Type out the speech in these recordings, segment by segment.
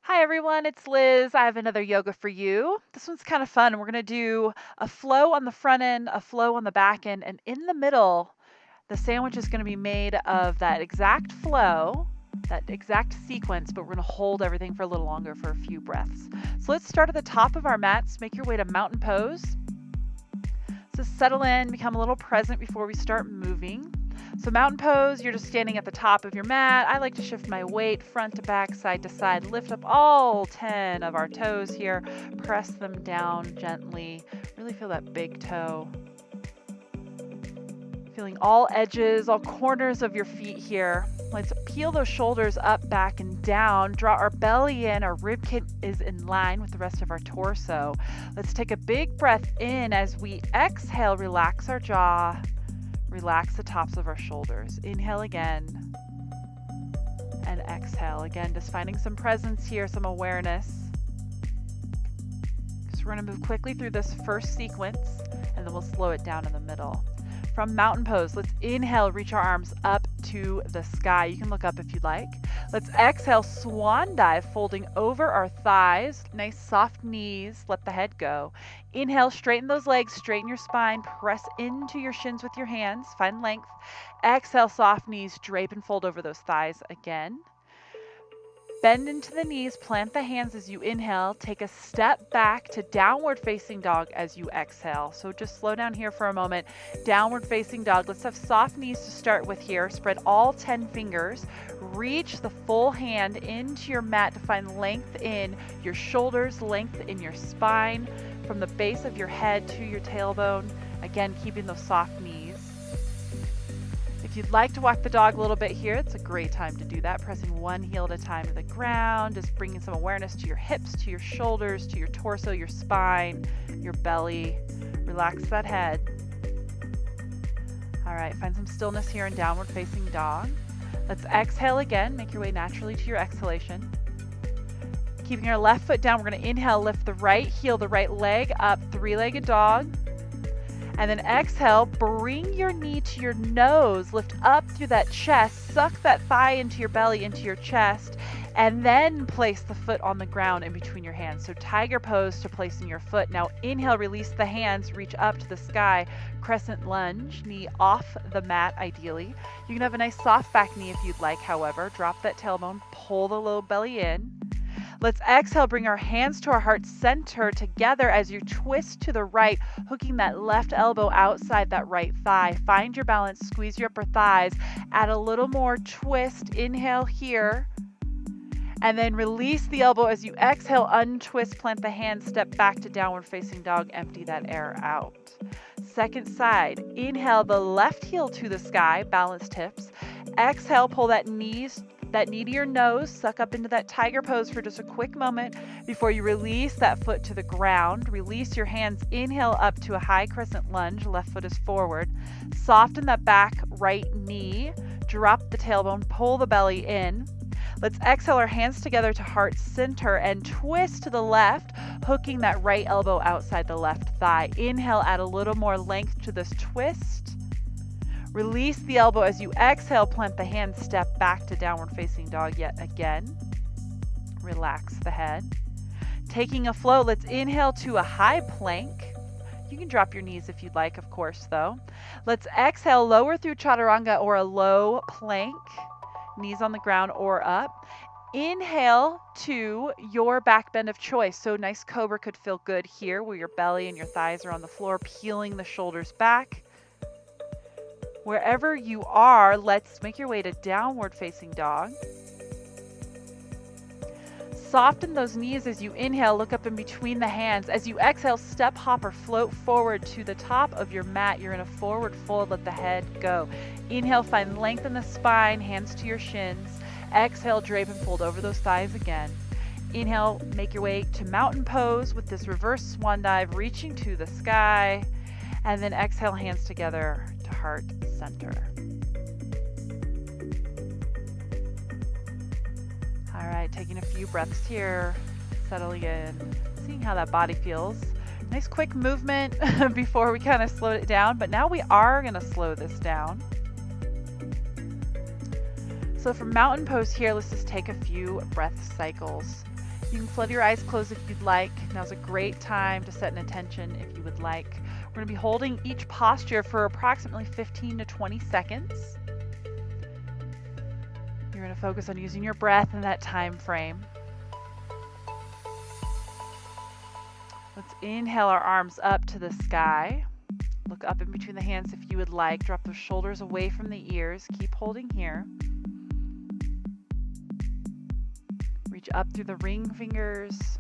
Hi everyone, it's Liz. I have another yoga for you. This one's kind of fun. We're going to do a flow on the front end, a flow on the back end, and in the middle, the sandwich is going to be made of that exact flow, that exact sequence, but we're going to hold everything for a little longer for a few breaths. So let's start at the top of our mats. Make your way to mountain pose. So settle in, become a little present before we start moving. So mountain pose, you're just standing at the top of your mat. I like to shift my weight front to back, side to side, lift up all 10 of our toes here, press them down gently. Really feel that big toe. Feeling all edges, all corners of your feet here. Let's peel those shoulders up, back, and down. Draw our belly in. Our rib cage is in line with the rest of our torso. Let's take a big breath in as we exhale. Relax our jaw. Relax the tops of our shoulders. Inhale again. And exhale again. Just finding some presence here, some awareness. So we're going to move quickly through this first sequence, and then we'll slow it down in the middle. From mountain pose, let's inhale, reach our arms up to the sky. You can look up if you'd like. Let's exhale, swan dive, folding over our thighs. Nice soft knees, let the head go. Inhale, straighten those legs, straighten your spine, press into your shins with your hands, find length. Exhale, soft knees, drape and fold over those thighs again. Bend into the knees, plant the hands as you inhale. Take a step back to downward facing dog as you exhale. So just slow down here for a moment. Downward facing dog. Let's have soft knees to start with here. Spread all 10 fingers. Reach the full hand into your mat to find length in your shoulders, length in your spine, from the base of your head to your tailbone. Again, keeping those soft knees. If you'd like to walk the dog a little bit here, it's a great time to do that. Pressing one heel at a time to the ground, just bringing some awareness to your hips, to your shoulders, to your torso, your spine, your belly. Relax that head. All right, find some stillness here in downward facing dog. Let's exhale again. Make your way naturally to your exhalation. Keeping our left foot down, we're going to inhale, lift the right heel, the right leg up, three-legged dog. And then exhale, bring your knee to your nose, lift up through that chest, suck that thigh into your belly, into your chest, and then place the foot on the ground in between your hands. So tiger pose to placing your foot. Now inhale, release the hands, reach up to the sky, crescent lunge, knee off the mat ideally. You can have a nice soft back knee if you'd like, however. Drop that tailbone, pull the low belly in. Let's exhale, bring our hands to our heart center together as you twist to the right, hooking that left elbow outside that right thigh. Find your balance, squeeze your upper thighs, add a little more twist. Inhale here, and then release the elbow as you exhale, untwist, plant the hands, step back to downward facing dog, empty that air out. Second side, inhale the left heel to the sky, balanced hips. Exhale, pull that knee to your nose, suck up into that tiger pose for just a quick moment before you release that foot to the ground. Release your hands, inhale up to a high crescent lunge, left foot is forward. Soften that back right knee, drop the tailbone, pull the belly in. Let's exhale our hands together to heart center and twist to the left, hooking that right elbow outside the left thigh. Inhale, add a little more length to this twist. Release the elbow as you exhale, plant the hands, step back to downward facing dog yet again. Relax the head. Taking a flow, let's inhale to a high plank. You can drop your knees if you'd like, of course, though. Let's exhale, lower through chaturanga or a low plank, knees on the ground or up. Inhale to your back bend of choice. So nice cobra could feel good here where your belly and your thighs are on the floor, peeling the shoulders back. Wherever you are, let's make your way to downward facing dog. Soften those knees as you inhale, look up in between the hands. As you exhale, step, hop, or float forward to the top of your mat. You're in a forward fold, let the head go. Inhale, find length in the spine, hands to your shins. Exhale, drape and fold over those thighs again. Inhale, make your way to mountain pose with this reverse swan dive, reaching to the sky. And then exhale, hands together to heart center. All right, taking a few breaths here, settling in, seeing how that body feels. Nice quick movement before we kind of slowed it down, but now we are going to slow this down. So from mountain pose here, let's just take a few breath cycles. You can flood your eyes closed if you'd like. Now's a great time to set an intention if you would like. We're going to be holding each posture for approximately 15 to 20 seconds. You're going to focus on using your breath in that time frame. Let's inhale our arms up to the sky. Look up in between the hands if you would like. Drop the shoulders away from the ears. Keep holding here. Reach up through the ring fingers.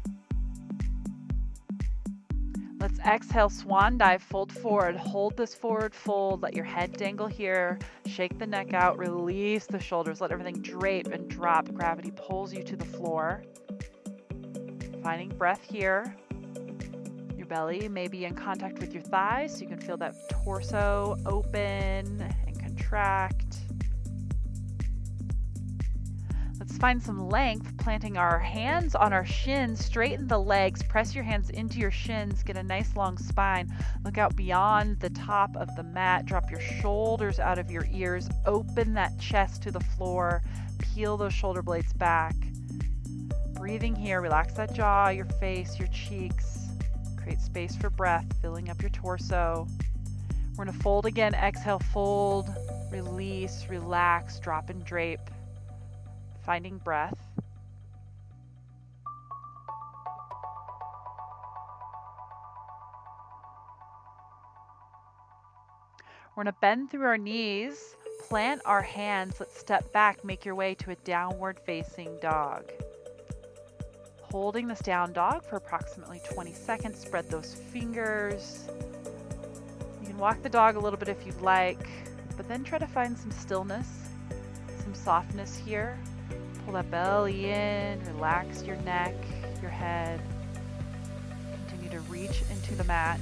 Let's exhale, swan dive, fold forward. Hold this forward fold. Let your head dangle here. Shake the neck out. Release the shoulders. Let everything drape and drop. Gravity pulls you to the floor. Finding breath here. Your belly may be in contact with your thighs, so you can feel that torso open and contract. Let's find some length, planting our hands on our shins, straighten the legs, press your hands into your shins, get a nice long spine. Look out beyond the top of the mat, drop your shoulders out of your ears, open that chest to the floor, peel those shoulder blades back. Breathing here, relax that jaw, your face, your cheeks. Create space for breath, filling up your torso. We're going to fold again. Exhale, fold, release, relax, drop and drape. Finding breath. We're going to bend through our knees, plant our hands. Let's step back, make your way to a downward facing dog. Holding this down dog for approximately 20 seconds. Spread those fingers. You can walk the dog a little bit if you'd like, but then try to find some stillness, some softness here. Pull that belly in, relax your neck, your head. Continue to reach into the mat.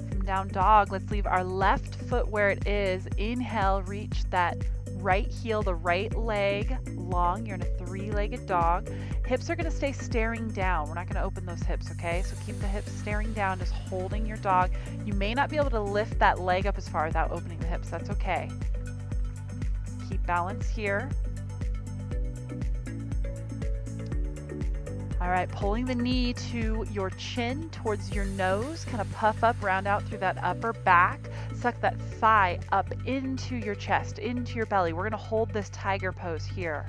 From down dog, let's leave our left foot where it is. Inhale, reach that right heel, the right leg long. You're in a three-legged dog. Hips are going to stay staring down. We're not going to open those hips, okay? So keep the hips staring down, just holding your dog. You may not be able to lift that leg up as far without opening the hips. That's okay. Keep balance here. All right, pulling the knee to your chin towards your nose, kind of puff up, round out through that upper back. Suck that thigh up into your chest, into your belly. We're going to hold this tiger pose here.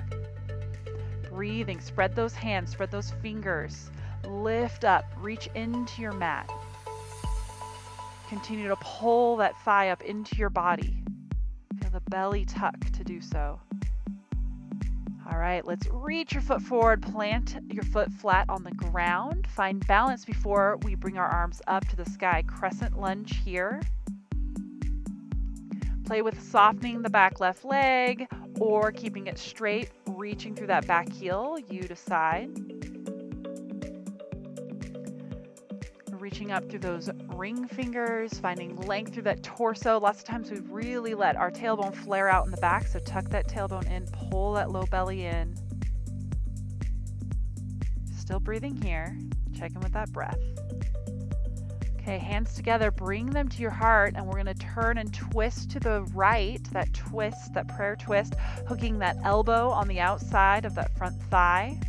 Breathing, spread those hands, spread those fingers. Lift up, reach into your mat. Continue to pull that thigh up into your body. Feel the belly tuck to do so. All right, let's reach your foot forward, plant your foot flat on the ground. Find balance before we bring our arms up to the sky. Crescent lunge here. Play with softening the back left leg or keeping it straight, reaching through that back heel, you decide. Reaching up through those ring fingers, finding length through that torso. Lots of times we really let our tailbone flare out in the back, so tuck that tailbone in, pull that low belly in. Still breathing here. Check in with that breath. Okay, hands together, bring them to your heart, and we're going to turn and twist to the right, that twist, that prayer twist, hooking that elbow on the outside of that front thigh.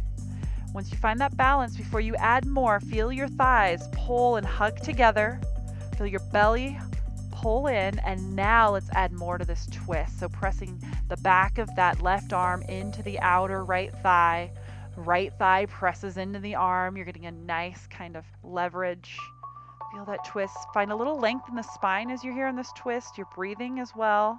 Once you find that balance, before you add more, feel your thighs pull and hug together. Feel your belly pull in, and now let's add more to this twist. So pressing the back of that left arm into the outer right thigh. Right thigh presses into the arm. You're getting a nice kind of leverage. Feel that twist. Find a little length in the spine as you're here in this twist. You're breathing as well.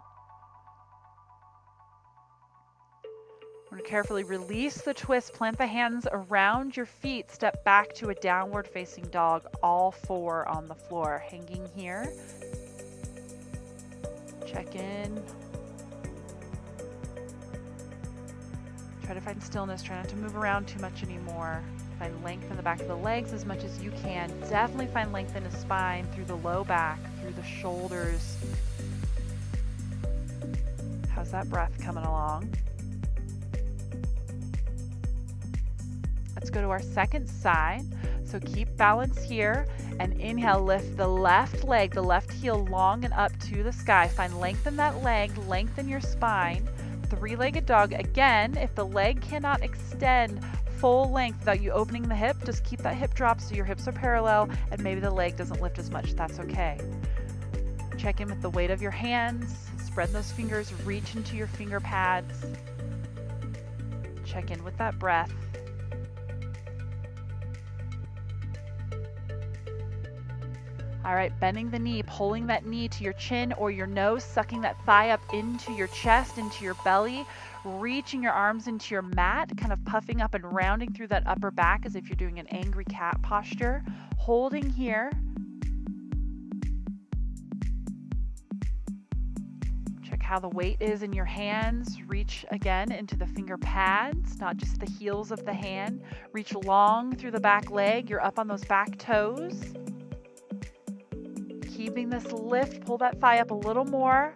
We're going to carefully release the twist, plant the hands around your feet, step back to a downward facing dog, all four on the floor. Hanging here. Check in. Try to find stillness, try not to move around too much anymore. Find length in the back of the legs as much as you can. Definitely find length in the spine, through the low back, through the shoulders. How's that breath coming along? Let's go to our second side. So keep balance here and inhale, lift the left leg, the left heel long and up to the sky. Find length in that leg, lengthen your spine. three-legged dog. Again, if the leg cannot extend full length without you opening the hip, just keep that hip drop so your hips are parallel and maybe the leg doesn't lift as much. That's okay. Check in with the weight of your hands. Spread those fingers, reach into your finger pads. Check in with that breath. All right, bending the knee, pulling that knee to your chin or your nose, sucking that thigh up into your chest, into your belly, reaching your arms into your mat, kind of puffing up and rounding through that upper back as if you're doing an angry cat posture. Holding here. Check how the weight is in your hands. Reach again into the finger pads, not just the heels of the hand. Reach long through the back leg. You're up on those back toes. Keeping this lift, pull that thigh up a little more.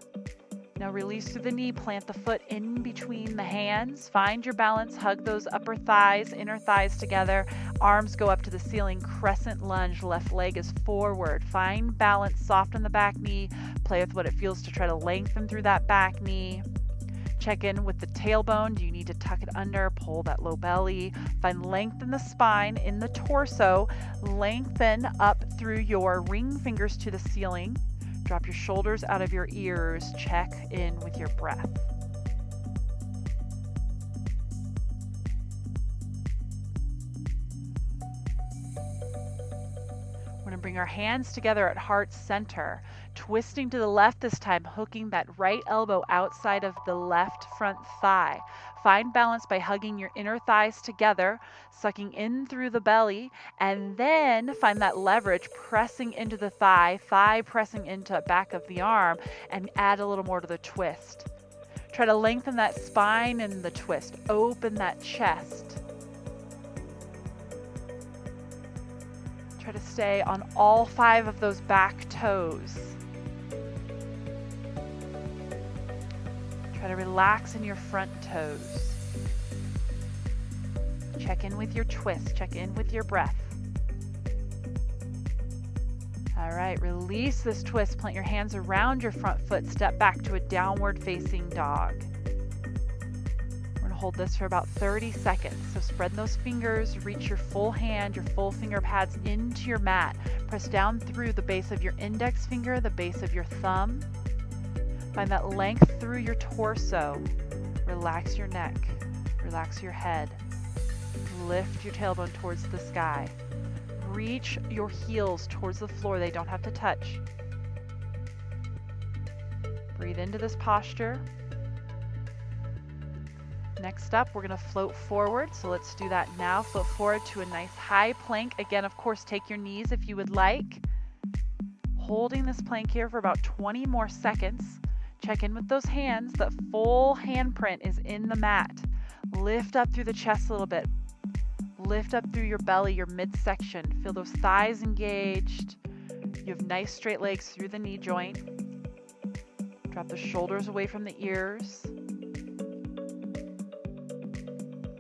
Now release through the knee, plant the foot in between the hands. Find your balance, hug those upper thighs, inner thighs together. Arms go up to the ceiling, crescent lunge, left leg is forward. Find balance, soften the back knee. Play with what it feels to try to lengthen through that back knee. Check in with the tailbone. Do you need to tuck it under? Pull that low belly. Find length in the spine, in the torso. Lengthen up through your ring fingers to the ceiling. Drop your shoulders out of your ears. Check in with your breath. We're going to bring our hands together at heart center. Twisting to the left this time, hooking that right elbow outside of the left front thigh. Find balance by hugging your inner thighs together, sucking in through the belly, and then find that leverage, pressing into the thigh pressing into the back of the arm, and add a little more to the twist. Try to lengthen that spine in the twist. Open that chest. Try to stay on all 5 of those back toes. Try to relax in your front toes. Check in with your twist. Check in with your breath. All right, release this twist. Plant your hands around your front foot. Step back to a downward facing dog. We're going to hold this for about 30 seconds. So spread those fingers. Reach your full hand, your full finger pads into your mat. Press down through the base of your index finger, the base of your thumb. Find that length through your torso. Relax your neck. Relax your head. Lift your tailbone towards the sky. Reach your heels towards the floor. They don't have to touch. Breathe into this posture. Next up, we're going to float forward. So let's do that now. Float forward to a nice high plank. Again, of course, take your knees if you would like. Holding this plank here for about 20 more seconds. Check in with those hands. That full handprint is in the mat. Lift up through the chest a little bit. Lift up through your belly, your midsection. Feel those thighs engaged. You have nice straight legs through the knee joint. Drop the shoulders away from the ears.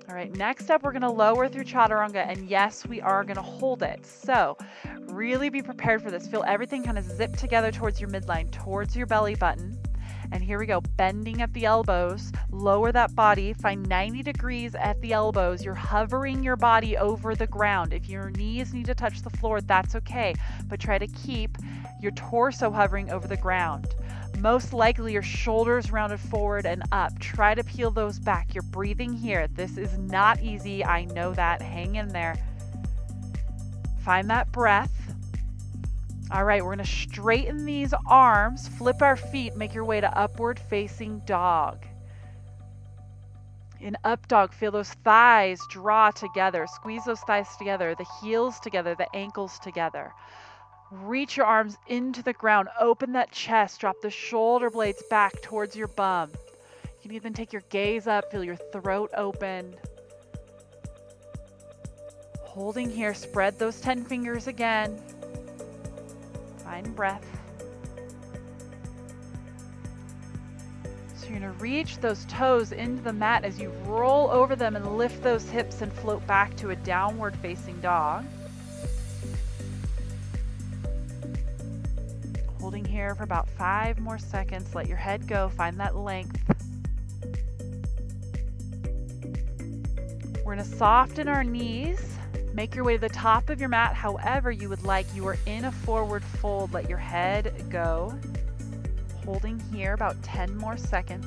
All right, next up, we're going to lower through chaturanga. And yes, we are going to hold it. So really be prepared for this. Feel everything kind of zip together towards your midline, towards your belly button. And here we go, bending at the elbows, lower that body, find 90 degrees at the elbows. You're hovering your body over the ground. If your knees need to touch the floor, that's okay, but try to keep your torso hovering over the ground. Most likely your shoulders rounded forward and up. Try to peel those back. You're breathing here. This is not easy. I know that. Hang in there. Find that breath. All right, we're going to straighten these arms, flip our feet, make your way to upward facing dog. In up dog, feel those thighs draw together, squeeze those thighs together, the heels together, the ankles together. Reach your arms into the ground, open that chest, drop the shoulder blades back towards your bum. You can even take your gaze up, feel your throat open. Holding here, spread those 10 fingers again. Find breath. So you're going to reach those toes into the mat as you roll over them and lift those hips and float back to a downward facing dog. Holding here for about 5 more seconds. Let your head go. Find that length. We're going to soften our knees. Make your way to the top of your mat however you would like. You are in a forward fold. Let your head go. Holding here about 10 more seconds.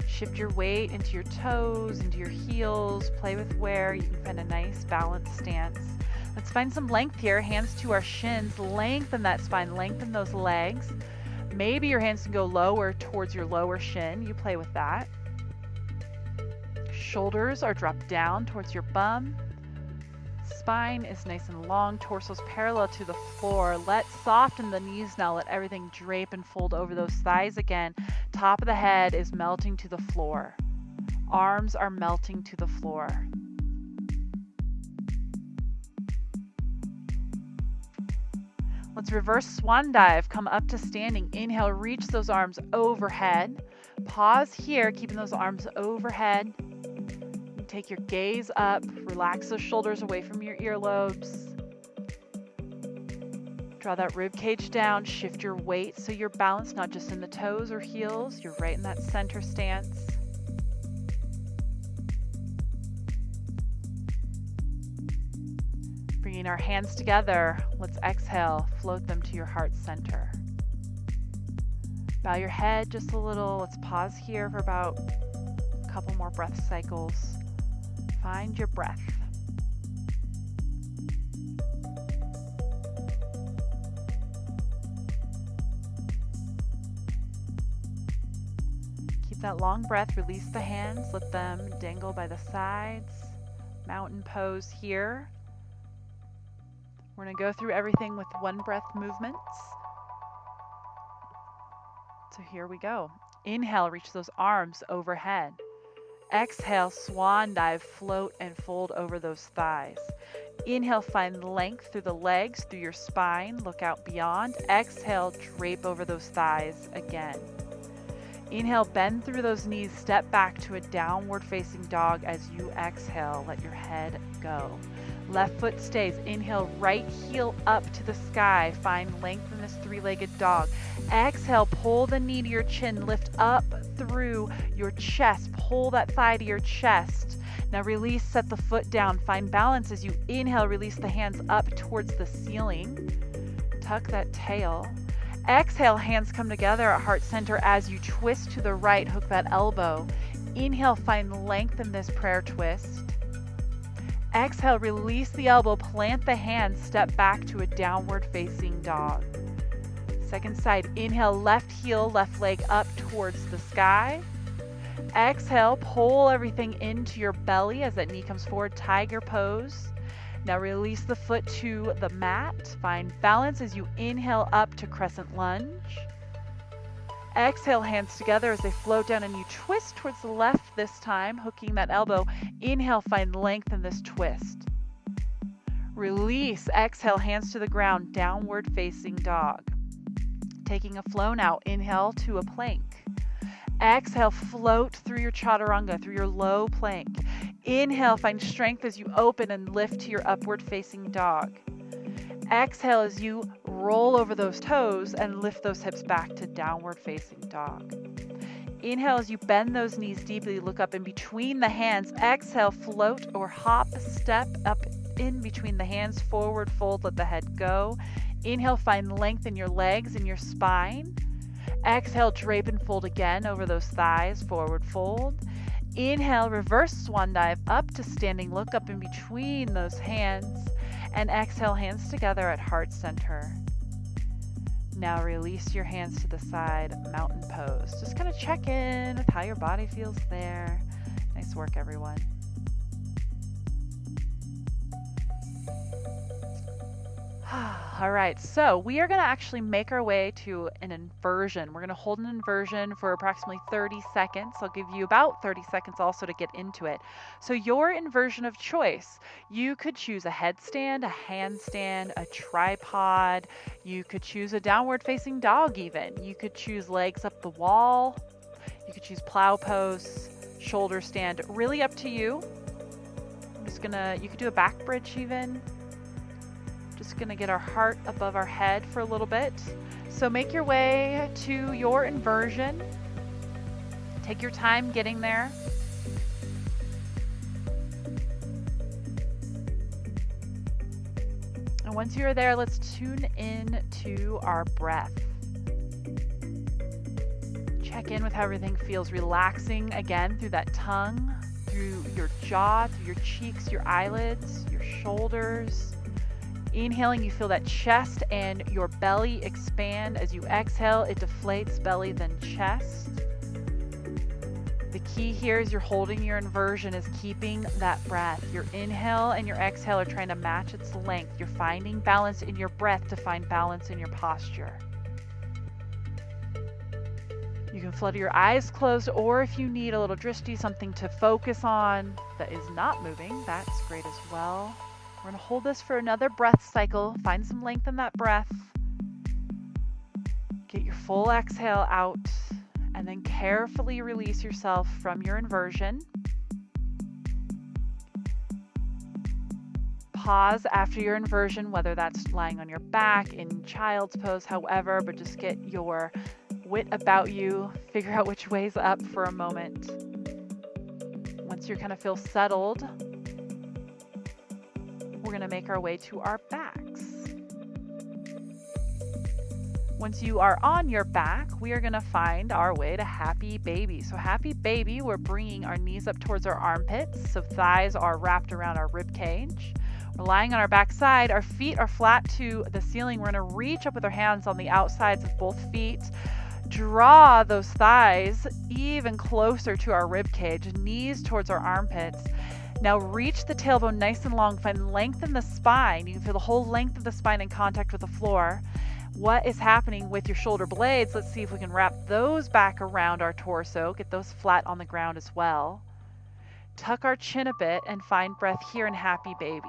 Shift your weight into your toes, into your heels. Play with where you can find a nice balanced stance. Let's find some length here. Hands to our shins. Lengthen that spine. Lengthen those legs. Maybe your hands can go lower towards your lower shin. You play with that. Shoulders are dropped down towards your bum. Spine is nice and long. Torso's parallel to the floor. Let's soften the knees now. Let everything drape and fold over those thighs again. Top of the head is melting to the floor. Arms are melting to the floor. Let's reverse swan dive. Come up to standing. Inhale, reach those arms overhead. Pause here, keeping those arms overhead. Take your gaze up. Relax those shoulders away from your earlobes. Draw that rib cage down. Shift your weight so you're balanced, not just in the toes or heels. You're right in that center stance. Bringing our hands together, let's exhale, float them to your heart center. Bow your head just a little. Let's pause here for about a couple more breath cycles. Find your breath. Keep that long breath. Release the hands. Let them dangle by the sides. Mountain pose here. We're going to go through everything with one breath movements. So here we go. Inhale, reach those arms overhead. Exhale, swan dive, float and fold over those thighs. Inhale, find length through the legs, through your spine. Look out beyond. Exhale, drape over those thighs again. Inhale, bend through those knees. Step back to a downward facing dog as you exhale. Let your head go. Left foot stays. Inhale, right heel up to the sky. Find length in this three-legged dog. Exhale, pull the knee to your chin. Lift up through your chest. Pull that thigh to your chest. Now release, set the foot down. Find balance as you inhale. Release the hands up towards the ceiling. Tuck that tail. Exhale, hands come together at heart center as you twist to the right. Hook that elbow. Inhale, find length in this prayer twist. Exhale, release the elbow, plant the hands, step back to a downward facing dog. Second side, inhale, left heel, left leg up towards the sky. Exhale, pull everything into your belly as that knee comes forward, tiger pose. Now release the foot to the mat. Find balance as you inhale up to crescent lunge. Exhale, hands together as they float down and you twist towards the left this time, hooking that elbow. Inhale, find length in this twist. Release, exhale, hands to the ground, downward facing dog. Taking a flow now, inhale to a plank. Exhale, float through your chaturanga, through your low plank. Inhale, find strength as you open and lift to your upward facing dog. Exhale as you roll over those toes and lift those hips back to downward facing dog. Inhale as you bend those knees deeply, look up in between the hands. Exhale, float or hop, step up in between the hands, forward fold, let the head go. Inhale, find length in your legs and your spine. Exhale, drape and fold again over those thighs, forward fold. Inhale, reverse swan dive up to standing, look up in between those hands. And exhale, hands together at heart center. Now release your hands to the side, mountain pose. Just kind of check in with how your body feels there. Nice work, everyone. All right, so we are going to actually make our way to an inversion. We're going to hold an inversion for approximately 30 seconds. I'll give you about 30 seconds also to get into it. So your inversion of choice, you could choose a headstand, a handstand, a tripod. You could choose a downward facing dog even. You could choose legs up the wall. You could choose plow pose, shoulder stand, really up to you. I'm just you could do a back bridge even. Just gonna get our heart above our head for a little bit. So make your way to your inversion. Take your time getting there. Once you're there, let's tune in to our breath. Check in with how everything feels, relaxing again through that tongue, through your jaw, through your cheeks, your eyelids, your shoulders. Inhaling, you feel that chest and your belly expand. As you exhale, it deflates, belly then chest. The key here is you're holding your inversion, is keeping that breath. Your inhale and your exhale are trying to match its length. You're finding balance in your breath to find balance in your posture. You can flutter your eyes closed, or if you need a little drishti, something to focus on that is not moving, that's great as well. We're going to hold this for another breath cycle. Find some length in that breath. Get your full exhale out, and then carefully release yourself from your inversion. Pause after your inversion, whether that's lying on your back, in child's pose, however, but just get your wit about you. Figure out which way's up for a moment. Once you kind of feel settled, we're going to make our way to our backs. Once you are on your back, we are going to find our way to happy baby. So happy baby, we're bringing our knees up towards our armpits, so thighs are wrapped around our rib cage. We're lying on our back side. Our feet are flat to the ceiling. We're going to reach up with our hands on the outsides of both feet. Draw those thighs even closer to our rib cage, knees towards our armpits. Now reach the tailbone nice and long. Find length in the spine. You can feel the whole length of the spine in contact with the floor. What is happening with your shoulder blades? Let's see if we can wrap those back around our torso. Get those flat on the ground as well. Tuck our chin a bit and find breath here in happy baby.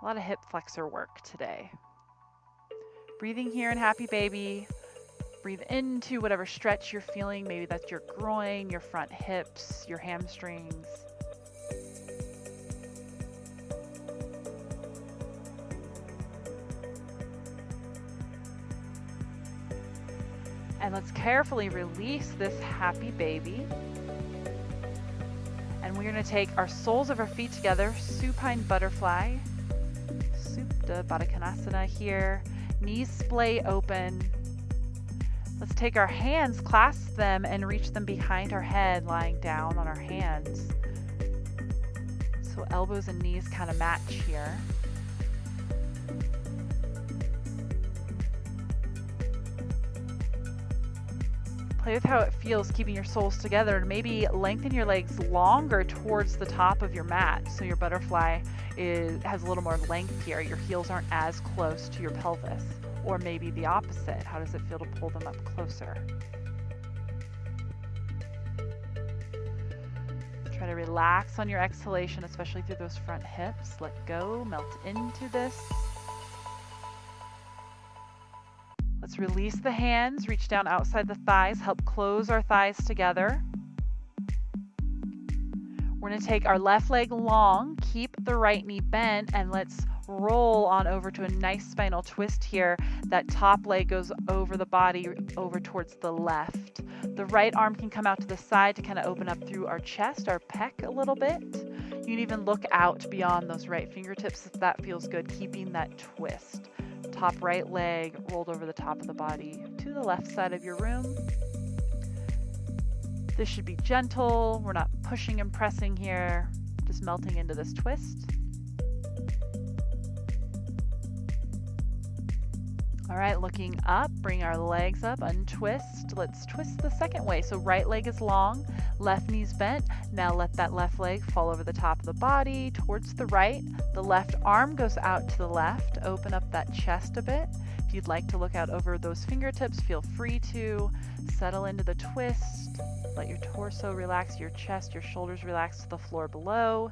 A lot of hip flexor work today. Breathing here in happy baby. Breathe into whatever stretch you're feeling. Maybe that's your groin, your front hips, your hamstrings. And let's carefully release this happy baby. And we're going to take our soles of our feet together, supine butterfly, Supta Baddha Konasana here. Knees splay open. Let's take our hands, clasp them, and reach them behind our head, lying down on our hands. So elbows and knees kind of match here. Play with how it feels keeping your soles together, and maybe lengthen your legs longer towards the top of your mat so your butterfly has a little more length here. Your heels aren't as close to your pelvis. Or maybe the opposite. How does it feel to pull them up closer? Try to relax on your exhalation, especially through those front hips. Let go, melt into this. Let's release the hands, reach down outside the thighs, help close our thighs together. We're going to take our left leg long, keep the right knee bent, and let's roll on over to a nice spinal twist here. That top leg goes over the body, over towards the left. The right arm can come out to the side to kind of open up through our chest, our pec a little bit. You can even look out beyond those right fingertips if that feels good, keeping that twist. Top right leg rolled over the top of the body to the left side of your room. This should be gentle. We're not pushing and pressing here, just melting into this twist. All right, looking up, bring our legs up, untwist. Let's twist the second way. So right leg is long, left knee's bent. Now let that left leg fall over the top of the body towards the right. The left arm goes out to the left. Open up that chest a bit. If you'd like to look out over those fingertips, feel free to. Settle into the twist. Let your torso relax, your chest, your shoulders relax to the floor below.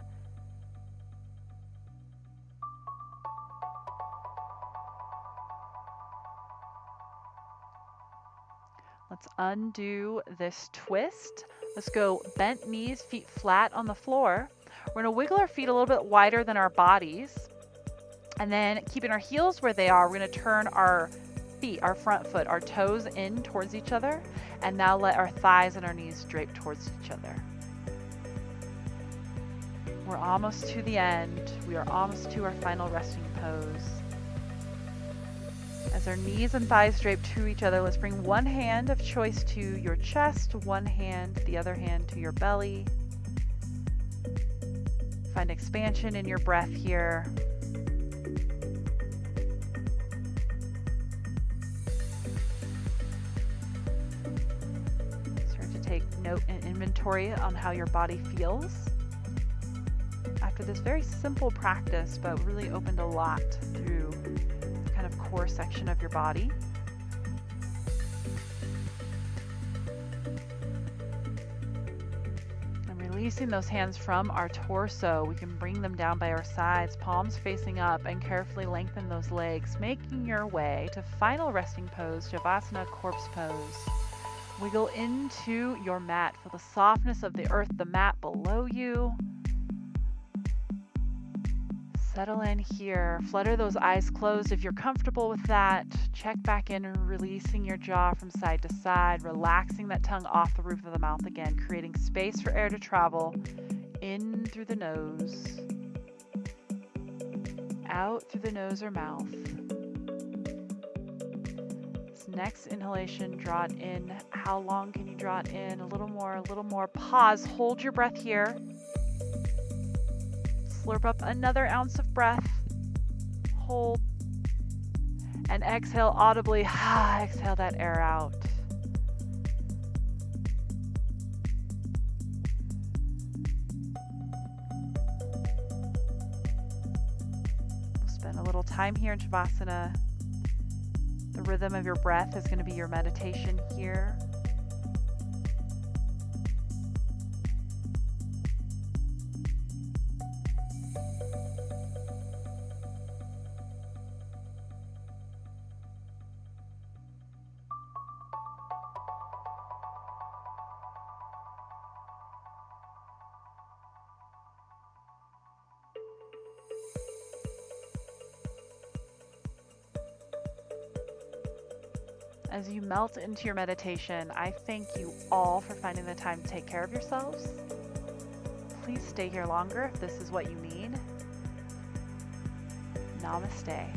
Let's undo this twist. Let's go bent knees, feet flat on the floor. We're going to wiggle our feet a little bit wider than our bodies. And then keeping our heels where they are, we're going to turn our feet, our front foot, our toes in towards each other. And now let our thighs and our knees drape towards each other. We're almost to the end. We are almost to our final resting pose. As our knees and thighs drape to each other, let's bring one hand of choice to your chest, one hand, the other hand to your belly. Find expansion in your breath here. Start to take note and inventory on how your body feels after this very simple practice, but really opened a lot through the kind of core section of your body. Releasing those hands from our torso, we can bring them down by our sides, palms facing up, and carefully lengthen those legs, making your way to final resting pose, Shavasana, corpse pose. Wiggle into your mat. Feel the softness of the earth, the mat below you. Settle in here. Flutter those eyes closed if you're comfortable with that. Check back in and releasing your jaw from side to side, relaxing that tongue off the roof of the mouth again, creating space for air to travel in through the nose, out through the nose or mouth. This next inhalation, draw it in. How long can you draw it in? A little more, a little more. Pause. Hold your breath here. Slurp up another ounce of breath. Hold. And exhale audibly. Exhale that air out. We'll spend a little time here in Shavasana. The rhythm of your breath is going to be your meditation here. As you melt into your meditation, I thank you all for finding the time to take care of yourselves. Please stay here longer if this is what you need. Namaste.